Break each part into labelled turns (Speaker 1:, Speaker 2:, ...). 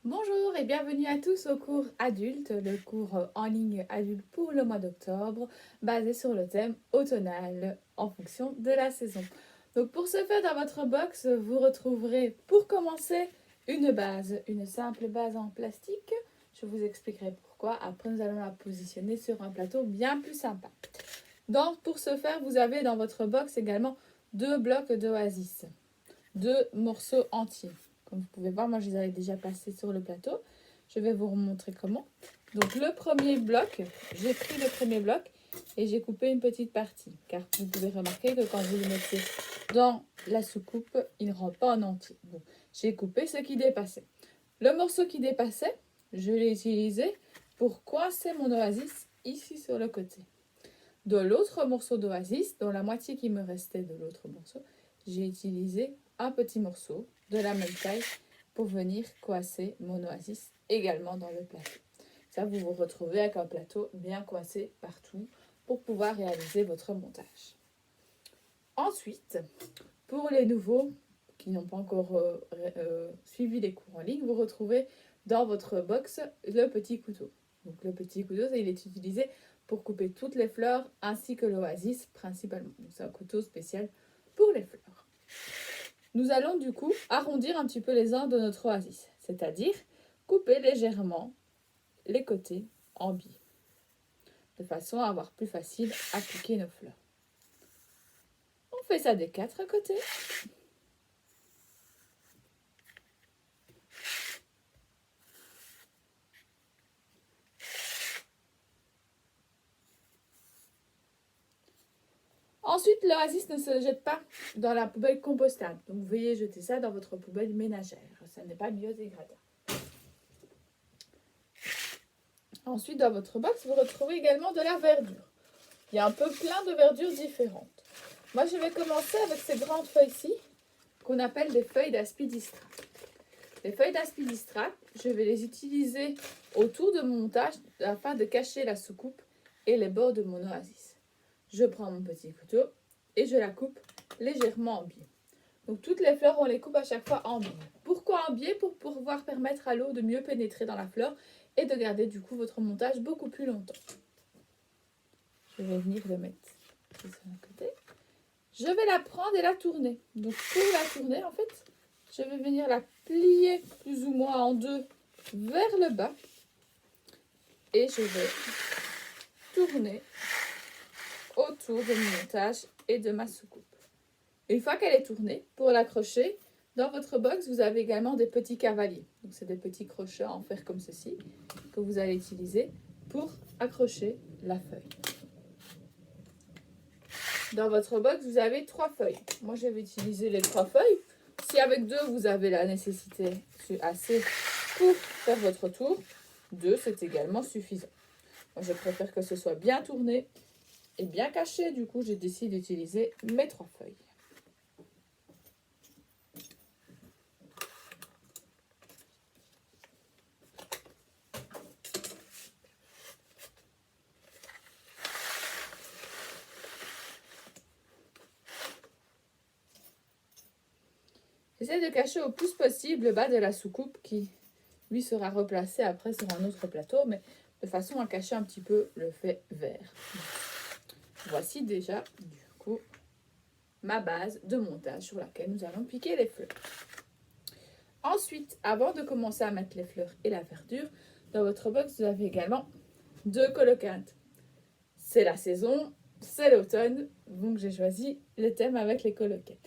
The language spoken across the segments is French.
Speaker 1: Bonjour et bienvenue à tous au cours adulte, le cours en ligne adulte pour le mois d'octobre, basé sur le thème automnal en fonction de la saison. Donc pour ce faire, dans votre box, vous retrouverez pour commencer une simple base en plastique. Je vous expliquerai pourquoi. Après, nous allons la positionner sur un plateau bien plus sympa. Pour ce faire, vous avez dans votre box également 2 blocs d'oasis, 2 morceaux entiers. Comme vous pouvez voir, moi je les avais déjà placés sur le plateau. Je vais vous remontrer comment. Donc le premier bloc, j'ai pris le premier bloc et j'ai coupé une petite partie. Car vous pouvez remarquer que quand vous le mettez dans la soucoupe, il ne rentre pas en entier. Bon, j'ai coupé ce qui dépassait. Le morceau qui dépassait, je l'ai utilisé pour coincer mon oasis ici sur le côté. De l'autre morceau d'oasis, dans la moitié qui me restait de l'autre morceau, j'ai utilisé un petit morceau de la même taille pour venir coincer mon oasis également dans le plateau. Ça, vous vous retrouvez avec un plateau bien coincé partout pour pouvoir réaliser votre montage. Ensuite, pour les nouveaux qui n'ont pas encore suivi les cours en ligne, vous retrouvez dans votre box le petit couteau. Donc le petit couteau, il est utilisé pour couper toutes les fleurs ainsi que l'oasis principalement. Donc c'est un couteau spécial pour les fleurs. Nous allons du coup arrondir un petit peu les angles de notre oasis, c'est-à-dire couper légèrement les côtés en biais, de façon à avoir plus facile à piquer nos fleurs. On fait ça des 4 côtés. Ensuite, l'oasis ne se jette pas dans la poubelle compostable. Donc, veuillez jeter ça dans votre poubelle ménagère. Ça n'est pas biodégradable. Ensuite, dans votre box, vous retrouvez également de la verdure. Il y a un peu plein de verdures différentes. Moi, je vais commencer avec ces grandes feuilles-ci, qu'on appelle des feuilles d'aspidistra. Les feuilles d'aspidistra, je vais les utiliser autour de mon montage afin de cacher la soucoupe et les bords de mon oasis. Je prends mon petit couteau et je la coupe légèrement en biais. Donc toutes les fleurs, on les coupe à chaque fois en biais. Pourquoi en biais? Pour pouvoir permettre à l'eau de mieux pénétrer dans la fleur et de garder du coup votre montage beaucoup plus longtemps. Je vais venir le mettre sur un côté. Je vais la prendre et la tourner. Donc pour la tourner, en fait, je vais venir la plier plus ou moins en deux vers le bas. Et je vais tourner autour de mon montage et de ma soucoupe. Une fois qu'elle est tournée, pour l'accrocher, dans votre box, vous avez également des petits cavaliers. Donc, c'est des petits crochets en fer comme ceci que vous allez utiliser pour accrocher la feuille. Dans votre box, vous avez 3 feuilles. Moi, je vais utiliser les 3 feuilles. Si avec 2, vous avez la nécessité assez pour faire votre tour, 2, c'est également suffisant. Moi, je préfère que ce soit bien tourné et bien caché. Du coup, j'ai décidé d'utiliser mes 3 feuilles. J'essaie de cacher au plus possible le bas de la soucoupe qui, lui, sera replacé après sur un autre plateau, mais de façon à cacher un petit peu le fait vert. Voici déjà, du coup, ma base de montage sur laquelle nous allons piquer les fleurs. Ensuite, avant de commencer à mettre les fleurs et la verdure, dans votre box, vous avez également 2 colocantes. C'est la saison, c'est l'automne, donc j'ai choisi le thème avec les colocantes.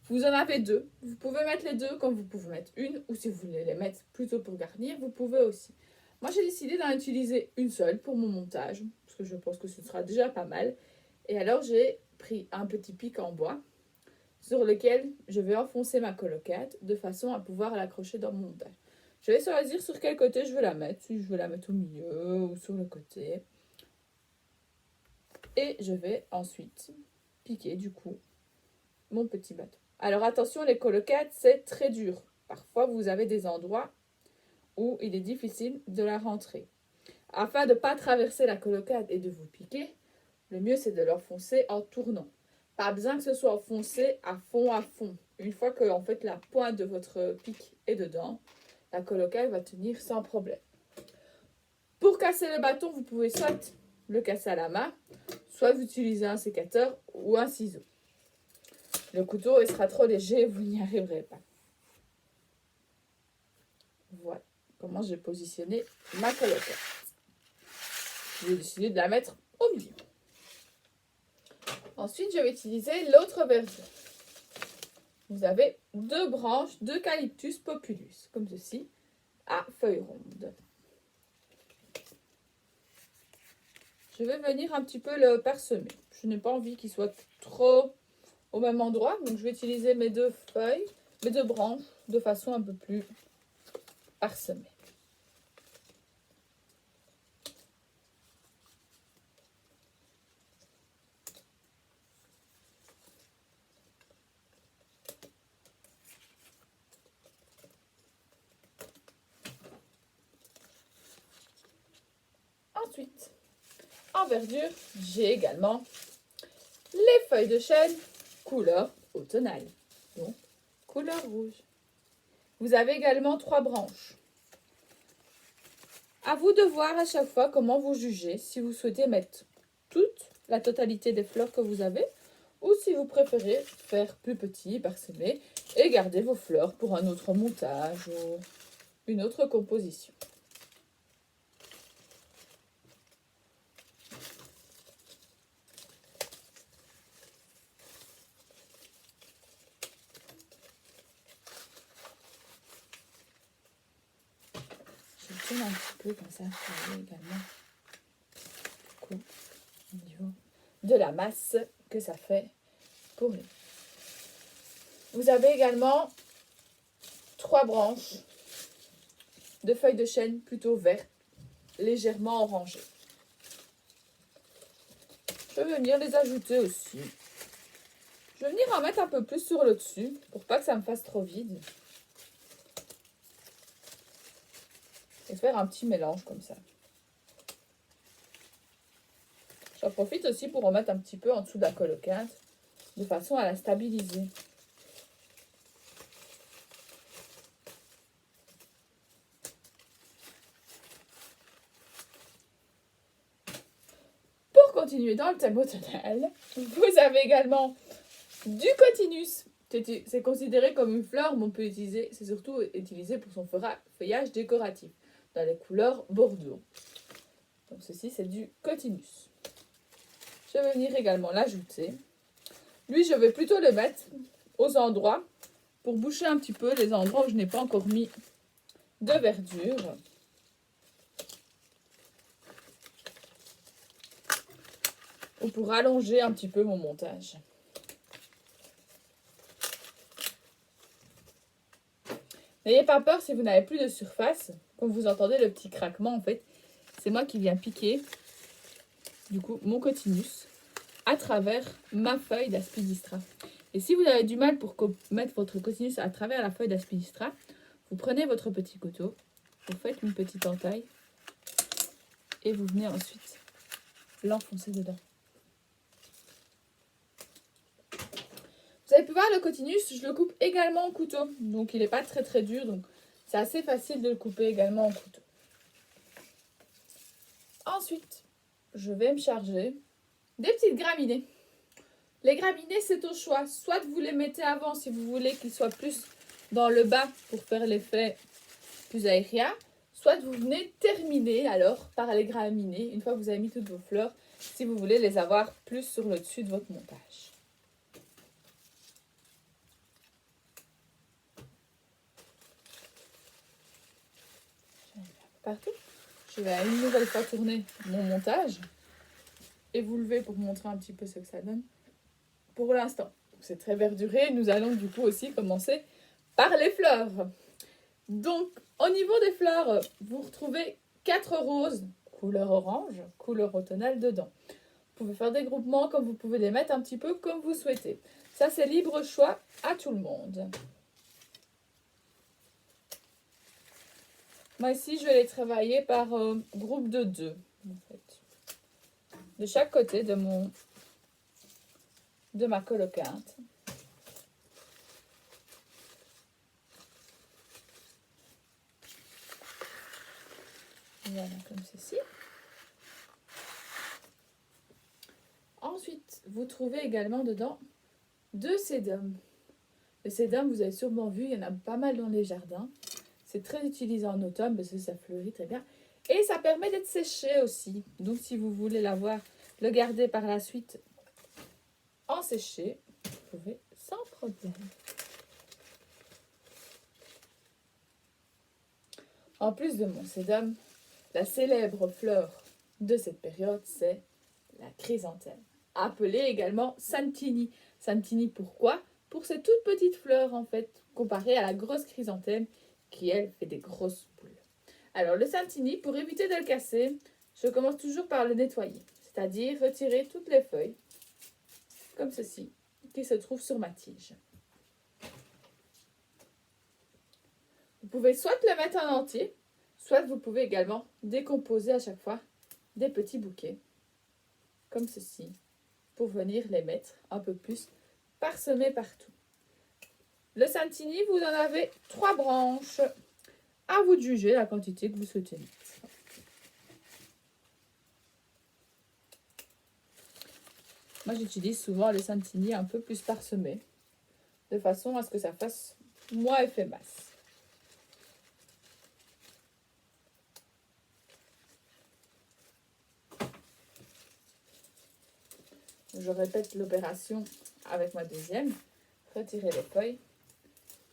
Speaker 1: Vous en avez 2, vous pouvez mettre les 2 comme vous pouvez mettre une, ou si vous voulez les mettre plutôt pour garnir, vous pouvez aussi. Moi, j'ai décidé d'en utiliser une seule pour mon montage, parce que je pense que ce sera déjà pas mal. Et alors, j'ai pris un petit pic en bois, sur lequel je vais enfoncer ma colocate, de façon à pouvoir l'accrocher dans mon montage. Je vais choisir sur quel côté je veux la mettre, si je veux la mettre au milieu ou sur le côté. Et je vais ensuite piquer, du coup, mon petit bateau. Alors attention, les colocates, c'est très dur. Parfois, vous avez des endroits où il est difficile de la rentrer. Afin de ne pas traverser la colocate et de vous piquer, le mieux c'est de l'enfoncer en tournant. Pas besoin que ce soit enfoncé à fond à fond. Une fois que en fait, la pointe de votre pic est dedans, la colocale va tenir sans problème. Pour casser le bâton, vous pouvez soit le casser à la main, soit vous utilisez un sécateur ou un ciseau. Le couteau, il sera trop léger, vous n'y arriverez pas. Voilà comment j'ai positionné ma colocale. J'ai décidé de la mettre au milieu. Ensuite, je vais utiliser l'autre verdure. Vous avez 2 branches d'Eucalyptus populus, comme ceci, à feuilles rondes. Je vais venir un petit peu le parsemer. Je n'ai pas envie qu'il soit trop au même endroit, donc je vais utiliser mes 2 feuilles, mes 2 branches, de façon un peu plus parsemée. Ensuite, en verdure, j'ai également les feuilles de chêne couleur automnale, donc couleur rouge. Vous avez également 3 branches. À vous de voir à chaque fois comment vous jugez, si vous souhaitez mettre toute la totalité des fleurs que vous avez, ou si vous préférez faire plus petit, parsemer, et garder vos fleurs pour un autre montage ou une autre composition. Je tourne un petit peu comme ça, vous voyez également au niveau de la masse que ça fait pour nous. Vous avez également 3 branches de feuilles de chêne plutôt vertes, légèrement orangées. Je vais venir les ajouter aussi. Je vais venir en mettre un peu plus sur le dessus pour pas que ça me fasse trop vide. Et faire un petit mélange comme ça. J'en profite aussi pour en mettre un petit peu en dessous de la colocante, de façon à la stabiliser. Pour continuer dans le thème automnal, vous avez également du cotinus. C'est considéré comme une fleur, mais on peut utiliser, c'est surtout utilisé pour son feuillage décoratif, dans les couleurs bordeaux. Donc ceci, c'est du cotinus. Je vais venir également l'ajouter. Lui, je vais plutôt le mettre aux endroits, pour boucher un petit peu les endroits où je n'ai pas encore mis de verdure. Ou pour allonger un petit peu mon montage. N'ayez pas peur si vous n'avez plus de surface. Comme vous entendez le petit craquement, en fait, c'est moi qui viens piquer, du coup, mon cotinus à travers ma feuille d'aspidistra. Et si vous avez du mal pour mettre votre cotinus à travers la feuille d'aspidistra, vous prenez votre petit couteau, vous faites une petite entaille et vous venez ensuite l'enfoncer dedans. Vous avez pu voir le cotinus, je le coupe également au couteau. Donc il n'est pas très dur, donc c'est assez facile de le couper également au couteau. Ensuite, je vais me charger des petites graminées. Les graminées, c'est au choix. Soit vous les mettez avant si vous voulez qu'ils soient plus dans le bas pour faire l'effet plus aérien. Soit vous venez terminer alors par les graminées, une fois que vous avez mis toutes vos fleurs, si vous voulez les avoir plus sur le dessus de votre montage. Partout. Je vais une nouvelle fois tourner mon montage et vous lever pour vous montrer un petit peu ce que ça donne pour l'instant. C'est très verduré. Nous allons du coup aussi commencer par les fleurs. Donc, au niveau des fleurs, vous retrouvez 4 roses, couleur orange, couleur automnale dedans. Vous pouvez faire des groupements comme vous pouvez les mettre un petit peu comme vous souhaitez. Ça, c'est libre choix à tout le monde. Moi, ici, je vais les travailler par groupe de 2, en fait. De chaque côté de ma colocante. Voilà, comme ceci. Ensuite, vous trouvez également dedans 2 sédums. Le sédum, vous avez sûrement vu, il y en a pas mal dans les jardins. C'est très utilisé en automne parce que ça fleurit très bien. Et ça permet d'être séché aussi. Donc si vous voulez le garder par la suite en séché, vous pouvez sans problème. En plus de mon sédum, la célèbre fleur de cette période, c'est la chrysanthème, appelée également Santini. Santini, pourquoi? Pour ces toutes petites fleurs, en fait, comparée à la grosse chrysanthème qui, elle, fait des grosses boules. Alors, le Santini, pour éviter de le casser, je commence toujours par le nettoyer, c'est-à-dire retirer toutes les feuilles, comme ceci, qui se trouvent sur ma tige. Vous pouvez soit le mettre en entier, soit vous pouvez également décomposer à chaque fois des petits bouquets, comme ceci, pour venir les mettre un peu plus parsemés partout. Le Santini, vous en avez 3 branches. À vous de juger la quantité que vous souhaitez mettre. Moi, j'utilise souvent les Santini un peu plus parsemés, de façon à ce que ça fasse moins effet masse. Je répète l'opération avec ma deuxième. Retirer les feuilles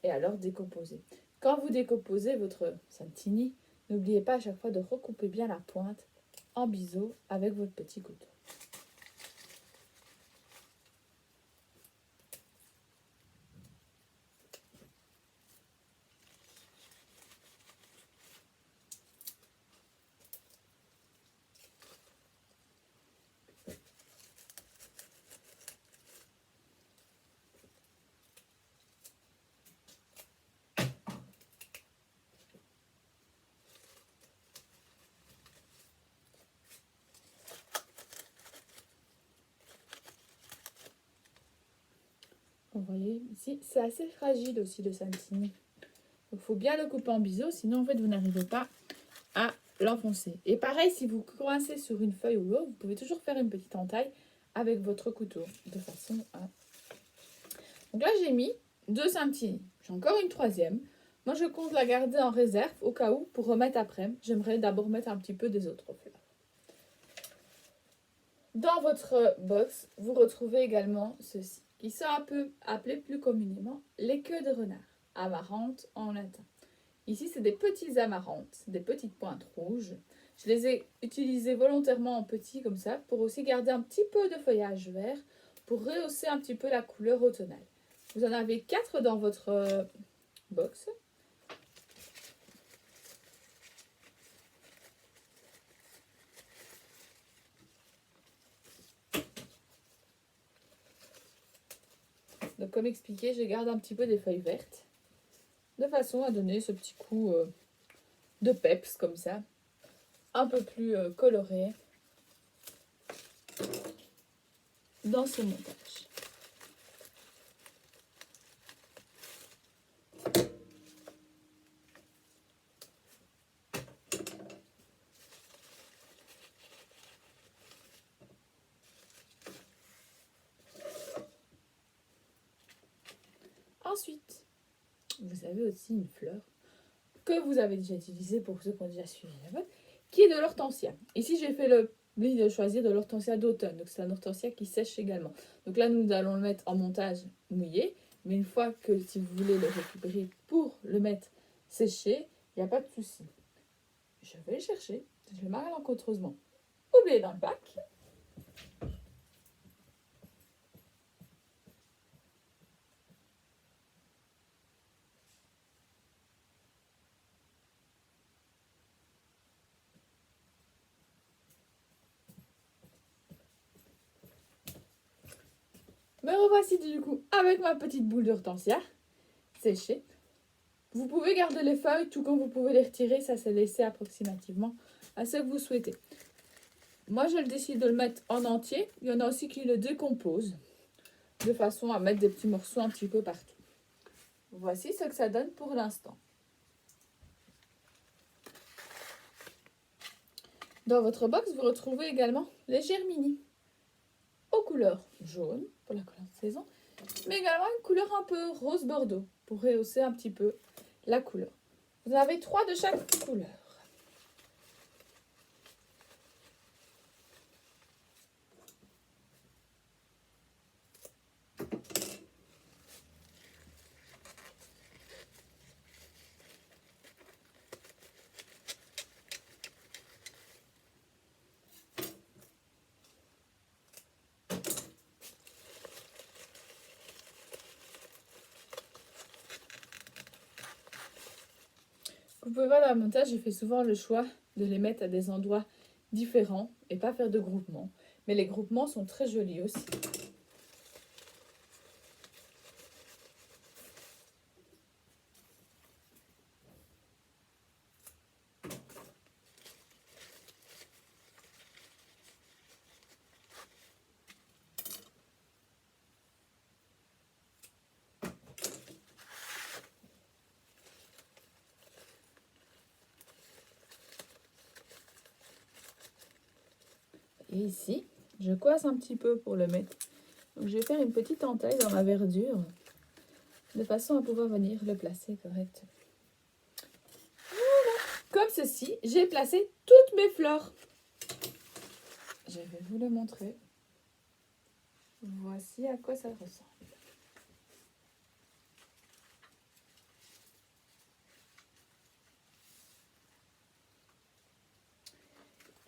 Speaker 1: et alors décomposer. Quand vous décomposez votre Santini, n'oubliez pas à chaque fois de recouper bien la pointe en biseau avec votre petit couteau. Vous voyez ici, c'est assez fragile aussi le Santini. Il faut bien le couper en biseau, sinon en fait vous n'arrivez pas à l'enfoncer. Et pareil, si vous coincez sur une feuille ou l'autre, vous pouvez toujours faire une petite entaille avec votre couteau, de façon à... Donc là, j'ai mis 2 Santini. J'ai encore une troisième. Moi, je compte la garder en réserve au cas où pour remettre après. J'aimerais d'abord mettre un petit peu des autres fleurs. Dans votre box, vous retrouvez également ceci, qui sont un peu appelés plus communément les queues de renard, amarantes en latin. Ici, c'est des petits amarantes, des petites pointes rouges. Je les ai utilisées volontairement en petits comme ça, pour aussi garder un petit peu de feuillage vert, pour rehausser un petit peu la couleur automnale. Vous en avez 4 dans votre box. Donc comme expliqué, je garde un petit peu des feuilles vertes, de façon à donner ce petit coup de peps comme ça, un peu plus coloré dans ce montage. Ensuite, vous avez aussi une fleur que vous avez déjà utilisée pour ceux qui ont déjà suivi la mode, qui est de l'hortensia. Ici, j'ai fait le pli de choisir de l'hortensia d'automne, donc c'est un hortensia qui sèche également. Donc là, nous allons le mettre en montage mouillé, mais une fois que si vous voulez le récupérer pour le mettre séché, il n'y a pas de souci. Je vais le chercher, je le malencontreusement oublié dans le bac. Me revoici du coup avec ma petite boule d'hortensia séchée. Vous pouvez garder les feuilles tout comme vous pouvez les retirer, ça c'est laissé approximativement à ce que vous souhaitez. Moi je décide de le mettre en entier, il y en a aussi qui le décomposent de façon à mettre des petits morceaux un petit peu partout. Voici ce que ça donne pour l'instant. Dans votre box, vous retrouvez également les Germini aux couleurs jaune pour la couleur de saison, mais également une couleur un peu rose bordeaux pour rehausser un petit peu la couleur. Vous en avez 3 de chaque couleur. Vous pouvez voir dans le montage, j'ai fait souvent le choix de les mettre à des endroits différents et pas faire de groupements. Mais les groupements sont très jolis aussi. Et ici, je coince un petit peu pour le mettre. Donc je vais faire une petite entaille dans ma verdure de façon à pouvoir venir le placer correctement. Voilà. Comme ceci, j'ai placé toutes mes fleurs. Je vais vous le montrer. Voici à quoi ça ressemble.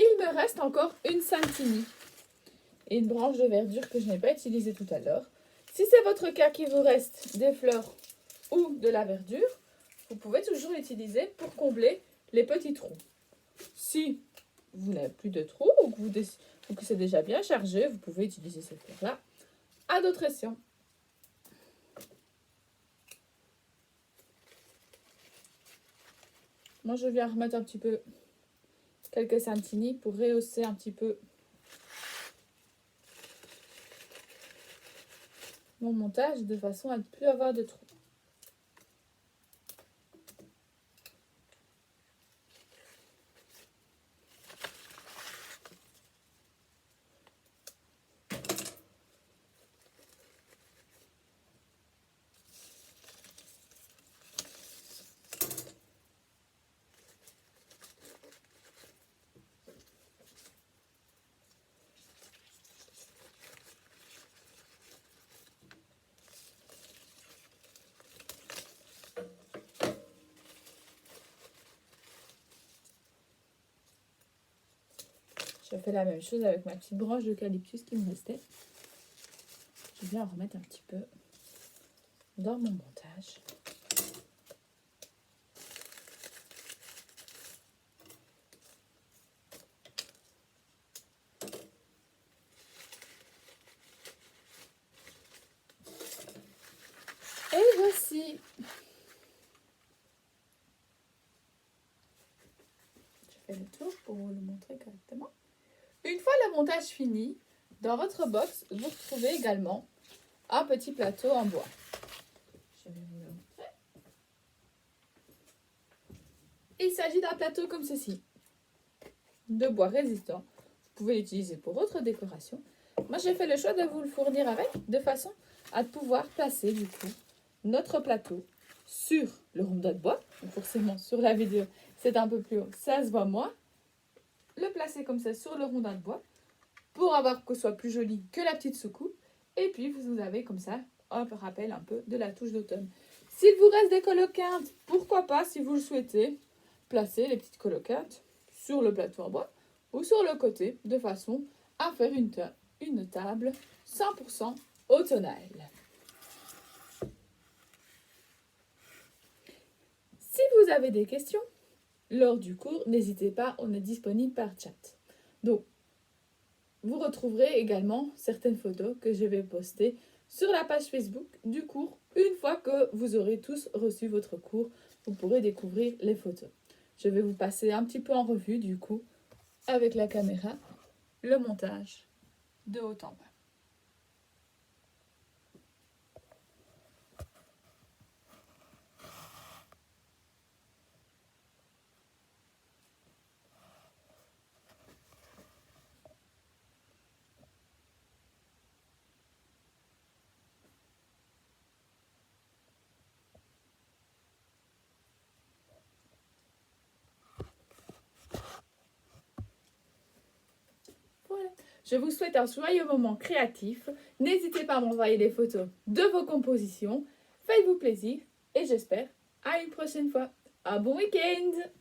Speaker 1: Il me reste encore une Santini et une branche de verdure que je n'ai pas utilisée tout à l'heure. Si c'est votre cas qu'il vous reste des fleurs ou de la verdure, vous pouvez toujours l'utiliser pour combler les petits trous. Si vous n'avez plus de trous ou que c'est déjà bien chargé, vous pouvez utiliser cette fleur-là à d'autres escients. Moi, je viens remettre un petit peu quelques Santini pour rehausser un petit peu mon montage de façon à ne plus avoir de trous. Je fais la même chose avec ma petite branche d'eucalyptus qui me restait. Je viens en remettre un petit peu dans mon montage. Et voici. Je fais le tour pour vous le montrer correctement. Une fois le montage fini, dans votre box, vous retrouvez également un petit plateau en bois. Je vais vous le montrer. Il s'agit d'un plateau comme ceci, de bois résistant. Vous pouvez l'utiliser pour votre décoration. Moi, j'ai fait le choix de vous le fournir avec, de façon à pouvoir placer du coup notre plateau sur le rondin de bois. Donc forcément, sur la vidéo, c'est un peu plus haut, ça se voit moins. Le placer comme ça sur le rondin de bois pour avoir que ce soit plus joli que la petite soucoupe. Et puis, vous avez comme ça un rappel un peu de la touche d'automne. S'il vous reste des coloquintes, pourquoi pas, si vous le souhaitez, placer les petites coloquintes sur le plateau en bois ou sur le côté de façon à faire une table 100% automnale. Si vous avez des questions lors du cours, n'hésitez pas, on est disponible par chat. Donc, vous retrouverez également certaines photos que je vais poster sur la page Facebook du cours. Une fois que vous aurez tous reçu votre cours, vous pourrez découvrir les photos. Je vais vous passer un petit peu en revue du coup, avec la caméra, le montage de haut en bas. Je vous souhaite un joyeux moment créatif. N'hésitez pas à m'envoyer des photos de vos compositions. Faites-vous plaisir et j'espère à une prochaine fois. Un bon week-end!